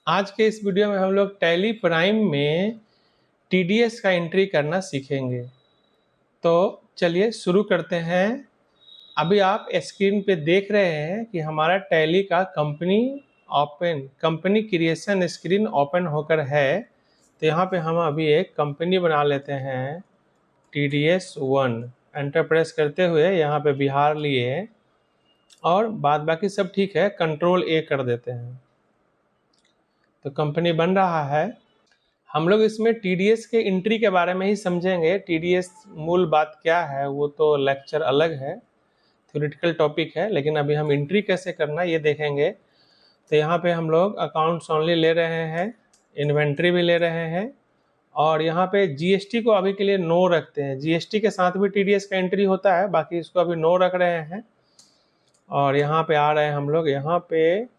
आज के इस वीडियो में हम लोग टैली प्राइम में टीडीएस का एंट्री करना सीखेंगे। तो चलिए शुरू करते हैं। अभी आप स्क्रीन पे देख रहे हैं कि हमारा टैली का कंपनी क्रिएशन स्क्रीन ओपन होकर है। तो यहाँ पे हम अभी एक कंपनी बना लेते हैं, TDS1। एंटर प्रेस करते हुए यहाँ पे बिहार लिए और बाद बाकी सब ठीक है, कंट्रोल A कर देते हैं। तो कंपनी बन रहा है। हम लोग इसमें टीडीएस के एंट्री के बारे में ही समझेंगे। टीडीएस मूल बात क्या है वो तो लेक्चर अलग है, थ्योरेटिकल टॉपिक है, लेकिन अभी हम एंट्री कैसे करना ये देखेंगे। तो यहाँ पे हम लोग अकाउंट्स ओनली ले रहे हैं, इन्वेंट्री भी ले रहे हैं और यहाँ पे जीएसटी को अभी के लिए नो रखते हैं। जीएसटी के साथ भी टीडीएस का एंट्री होता है, बाकी इसको अभी नो रख रहे हैं। और यहाँ पे आ रहे हैं हम लोग, यहाँ पे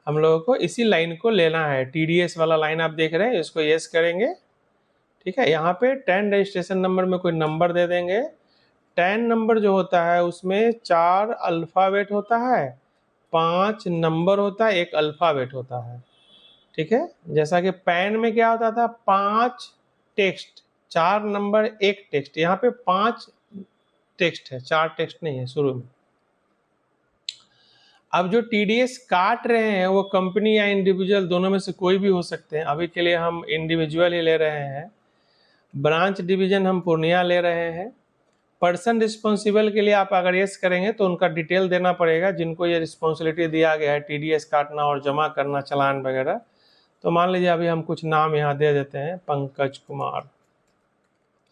हम लोगों को इसी लाइन को लेना है। टीडीएस वाला लाइन आप देख रहे हैं, इसको यस करेंगे। ठीक है, यहाँ पे 10 रजिस्ट्रेशन नंबर में कोई नंबर दे देंगे। 10 नंबर जो होता है उसमें 4 अल्फ़ाबेट होता है, 5 नंबर होता है, 1 अल्फ़ाबेट होता है। ठीक है, जैसा कि पैन में क्या होता था, 5 टेक्स्ट, 4 नंबर 1 टेक्स्ट। यहाँ पे 5 टेक्स्ट है, 4 टेक्स्ट नहीं है शुरू में। अब जो टीडीएस काट रहे हैं वो कंपनी या इंडिविजुअल, दोनों में से कोई भी हो सकते हैं। अभी के लिए हम इंडिविजुअल ही ले रहे हैं। ब्रांच डिवीजन हम पूर्णिया ले रहे हैं। पर्सन रिस्पॉन्सिबल के लिए आप अगर यस करेंगे तो उनका डिटेल देना पड़ेगा, जिनको ये रिस्पॉन्सिबिलिटी दिया गया है टीडीएस काटना और जमा करना, चालान वगैरह। तो मान लीजिए अभी हम कुछ नाम यहाँ दे देते हैं, पंकज कुमार।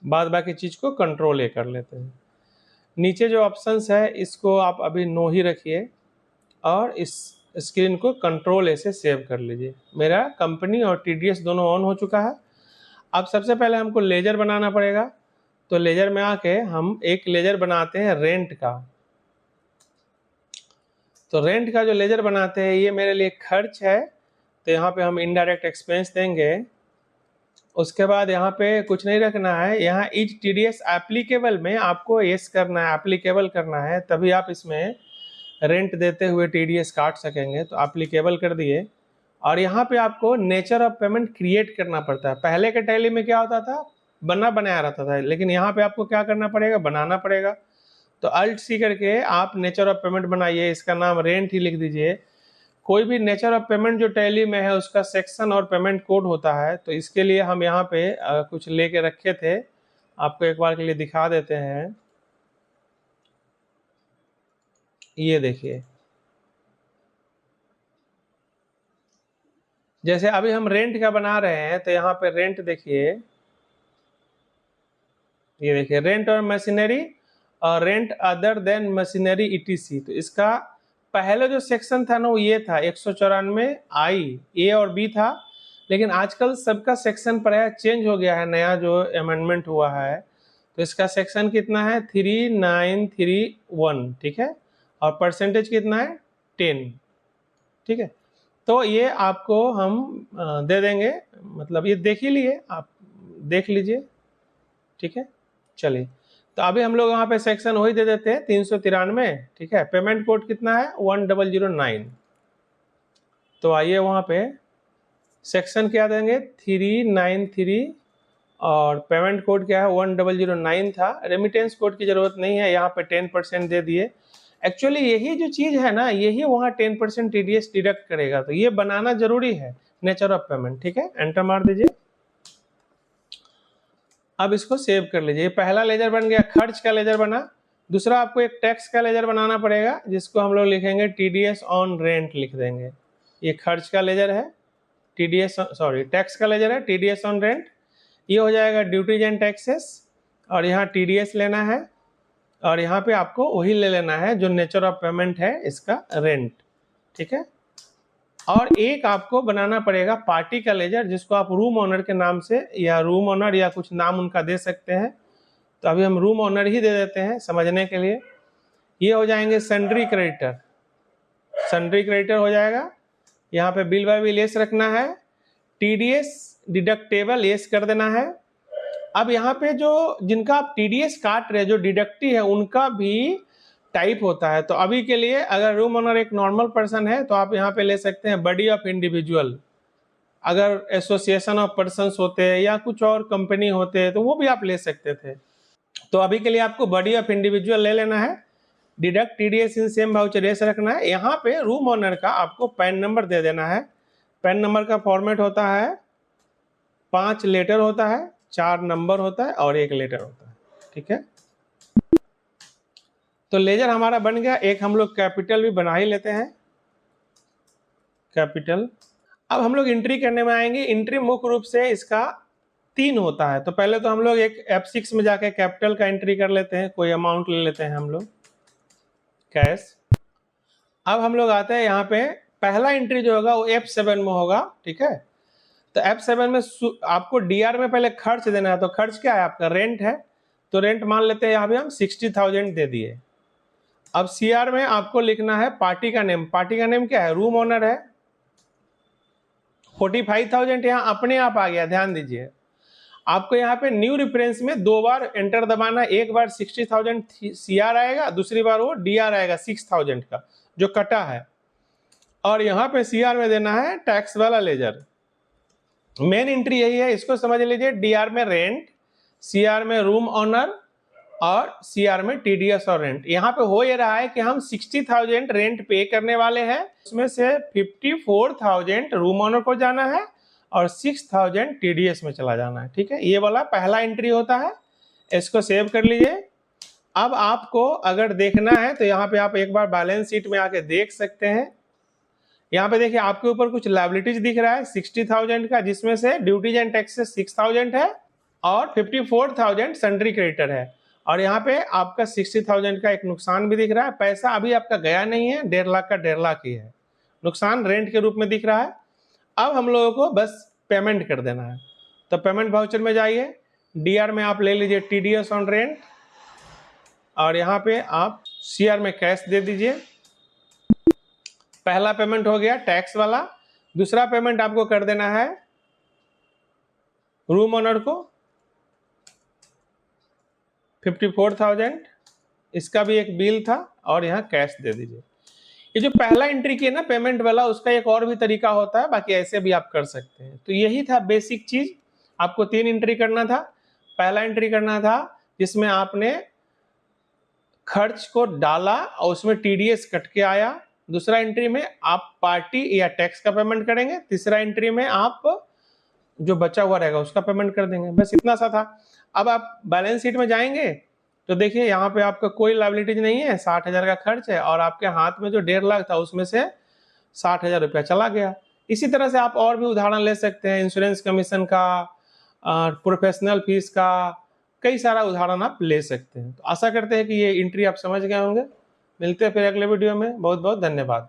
बाद बाकी चीज़ को कंट्रोल ए कर लेते हैं। नीचे जो ऑप्शंस है इसको आप अभी नो ही रखिए और इस स्क्रीन को कंट्रोल ए से सेव कर लीजिए। मेरा कंपनी और टीडीएस दोनों ऑन हो चुका है। अब सबसे पहले हमको लेजर बनाना पड़ेगा। तो लेजर में आके हम एक लेजर बनाते हैं रेंट का। तो रेंट का जो लेजर बनाते हैं ये मेरे लिए खर्च है, तो यहाँ पे हम इनडायरेक्ट एक्सपेंस देंगे। उसके बाद यहाँ पे कुछ नहीं रखना है, यहाँ इज टीडीएस एप्लीकेबल में आपको यस करना है, एप्लीकेबल करना है, तभी आप इसमें रेंट देते हुए टीडीएस काट सकेंगे। तो एप्लीकेबल कर दिए और यहाँ पे आपको नेचर ऑफ पेमेंट क्रिएट करना पड़ता है। पहले के टैली में क्या होता था, बनाया रहता था, लेकिन यहाँ पे आपको क्या करना पड़ेगा, बनाना पड़ेगा। तो अल्ट सी करके आप नेचर ऑफ पेमेंट बनाइए, इसका नाम रेंट ही लिख दीजिए। कोई भी नेचर ऑफ पेमेंट जो टैली में है उसका सेक्शन और पेमेंट कोड होता है। तो इसके लिए हम यहाँ पे कुछ लेके रखे थे, आपको एक बार के लिए दिखा देते हैं। ये देखिए, जैसे अभी हम रेंट का बना रहे हैं तो यहाँ पे रेंट देखिए, ये देखिए रेंट और मशीनरी और rent other than machinery etc. तो इसका पहले जो सेक्शन था ना वो ये था 194 आई, ए और बी था, लेकिन आजकल सबका सेक्शन प्राय चेंज हो गया है, नया जो अमेंडमेंट हुआ है। तो इसका सेक्शन कितना है, 3931। ठीक है, और परसेंटेज कितना है, 10। ठीक है, तो ये आपको हम दे देंगे, मतलब ये देख ही लिए, आप देख लीजिए। ठीक है, चलिए तो अभी हम लोग यहाँ पे सेक्शन वही दे देते हैं, 393। ठीक है, पेमेंट कोड कितना है, 1009। तो आइए वहाँ पे सेक्शन क्या देंगे, 393 और पेमेंट कोड क्या है, 1009 था। रेमिटेंस कोड की जरूरत नहीं है, यहाँ पे 10% दे दिए। एक्चुअली यही जो चीज है ना, यही वहाँ 10% टीडीएस डिडक्ट करेगा, तो ये बनाना जरूरी है, नेचर ऑफ पेमेंट। ठीक है, एंटर मार दीजिए। अब इसको सेव कर लीजिए। पहला लेजर बन गया, खर्च का लेजर बना। दूसरा आपको एक टैक्स का लेजर बनाना पड़ेगा, जिसको हम लोग लिखेंगे टीडीएस ऑन रेंट लिख देंगे। ये खर्च का लेजर है, टैक्स का लेजर है, टीडीएस ऑन रेंट। ये हो जाएगा ड्यूटीज एंड टैक्सेस, और यहाँ टीडीएस लेना है और यहाँ पे आपको वही ले लेना है जो नेचर ऑफ पेमेंट है, इसका रेंट। ठीक है, और एक आपको बनाना पड़ेगा पार्टी का लेजर, जिसको आप रूम ओनर के नाम से या रूम ओनर या कुछ नाम उनका दे सकते हैं। तो अभी हम रूम ओनर ही दे देते हैं समझने के लिए। ये हो जाएंगे सन्ड्री क्रेडिटर, सन्ड्री क्रेडिटर हो जाएगा। यहाँ पे बिल बाय बिल यस रखना है, टीडीएस डिडक्टेबल यस कर देना है। अब यहाँ पे जो जिनका आप टीडीएस काट रहे हैं, जो डिडक्टी है, उनका भी टाइप होता है। तो अभी के लिए अगर रूम ओनर एक नॉर्मल पर्सन है तो आप यहाँ पे ले सकते हैं बॉडी ऑफ इंडिविजुअल। अगर एसोसिएशन ऑफ पर्सन्स होते या कुछ और कंपनी होते तो वो भी आप ले सकते थे। तो अभी के लिए आपको बॉडी ऑफ इंडिविजुअल ले लेना है, deduct TDS in same voucher ऐसे रखना है। यहाँ पे रूम ओनर का आपको पैन नंबर दे देना है। पैन नंबर का फॉर्मेट होता है 5 लेटर होता है, 4 नंबर होता है और 1 लेटर होता है, ठीक है। तो लेजर हमारा बन गया। एक हम लोग कैपिटल भी बना ही लेते हैं, कैपिटल। अब हम लोग एंट्री करने में आएंगे। एंट्री मुख्य रूप से इसका 3 होता है। तो पहले तो हम लोग एक F6 में जाके कैपिटल का एंट्री कर लेते हैं, कोई अमाउंट ले लेते हैं हम लोग, कैश। अब हम लोग आते हैं यहाँ पे, पहला एंट्री जो होगा वो F7 में होगा, ठीक है। तो F7 में आपको डीआर में पहले खर्च देना है। तो खर्च क्या है आपका? रेंट है। तो रेंट मान लेते हैं यहाँ पे हम 60,000 दे दिए। अब सीआर में आपको लिखना है पार्टी का नेम। पार्टी का नेम क्या है? रूम ओनर है। 45,000 यहाँ अपने आप आ गया, ध्यान दीजिए। आपको यहाँ पे न्यू रेफरेंस में 2 बार एंटर दबाना। एक बार 60,000 सीआर आएगा, दूसरी बार वो डीआर आएगा 6,000 का जो कटा है। और यहाँ पे सीआर में देना है टैक्स वाला लेजर। मेन एंट्री यही है, इसको समझ लीजिए। डीआर में रेंट, सीआर में रूम ऑनर और सीआर में टीडीएस और रेंट। यहाँ पे हो ये रहा है कि हम 60,000 रेंट पे करने वाले हैं, उसमें से 54,000 रूम ऑनर को जाना है और 6,000 टीडीएस में चला जाना है, ठीक है। ये वाला पहला एंट्री होता है, इसको सेव कर लीजिए। अब आपको अगर देखना है तो यहाँ पे आप एक बार बैलेंस शीट में आके देख सकते हैं। यहाँ पे देखिए आपके ऊपर कुछ लायबिलिटीज दिख रहा है 60,000 का, जिसमें से ड्यूटीज एंड टैक्सेस 6,000 है और 54,000 सन्ड्री क्रेडिटर है। और यहाँ पे आपका 60,000 का एक नुकसान भी दिख रहा है। पैसा अभी आपका गया नहीं है, 1.5 लाख का 1.5 लाख ही है। नुकसान रेंट के रूप में दिख रहा है। अब हम लोगों को बस पेमेंट कर देना है। तो पेमेंट वाउचर में जाइए, डीआर में आप ले लीजिए टीडीएस ऑन रेंट और यहाँ पे आप सीआर में कैश दे दीजिए। पहला पेमेंट हो गया टैक्स वाला। दूसरा पेमेंट आपको कर देना है रूम ओनर को 54,000, इसका भी एक बिल था और यहाँ कैश दे दीजिए। ये जो पहला एंट्री किया ना पेमेंट वाला, उसका एक और भी तरीका होता है, बाकी ऐसे भी आप कर सकते हैं। तो यही था बेसिक चीज। आपको 3 एंट्री करना था। पहला एंट्री करना था जिसमें आपने खर्च को डाला और उसमें टीडीएस कट के आया। दूसरा एंट्री में आप पार्टी या टैक्स का पेमेंट करेंगे। तीसरा एंट्री में आप जो बचा हुआ रहेगा उसका पेमेंट कर देंगे। बस इतना सा था। अब आप बैलेंस शीट में जाएंगे तो देखिए यहाँ पे आपका कोई लायबिलिटीज नहीं है, 60,000 का खर्च है और आपके हाथ में जो 1.5 लाख था उसमें से 60,000 रुपया चला गया। इसी तरह से आप और भी उदाहरण ले सकते हैं, इंश्योरेंस कमीशन का, प्रोफेशनल फीस का, कई सारा उदाहरण आप ले सकते हैं। तो आशा करते हैं कि ये एंट्री आप समझ गए होंगे। मिलते हैं फिर अगले वीडियो में। बहुत बहुत धन्यवाद।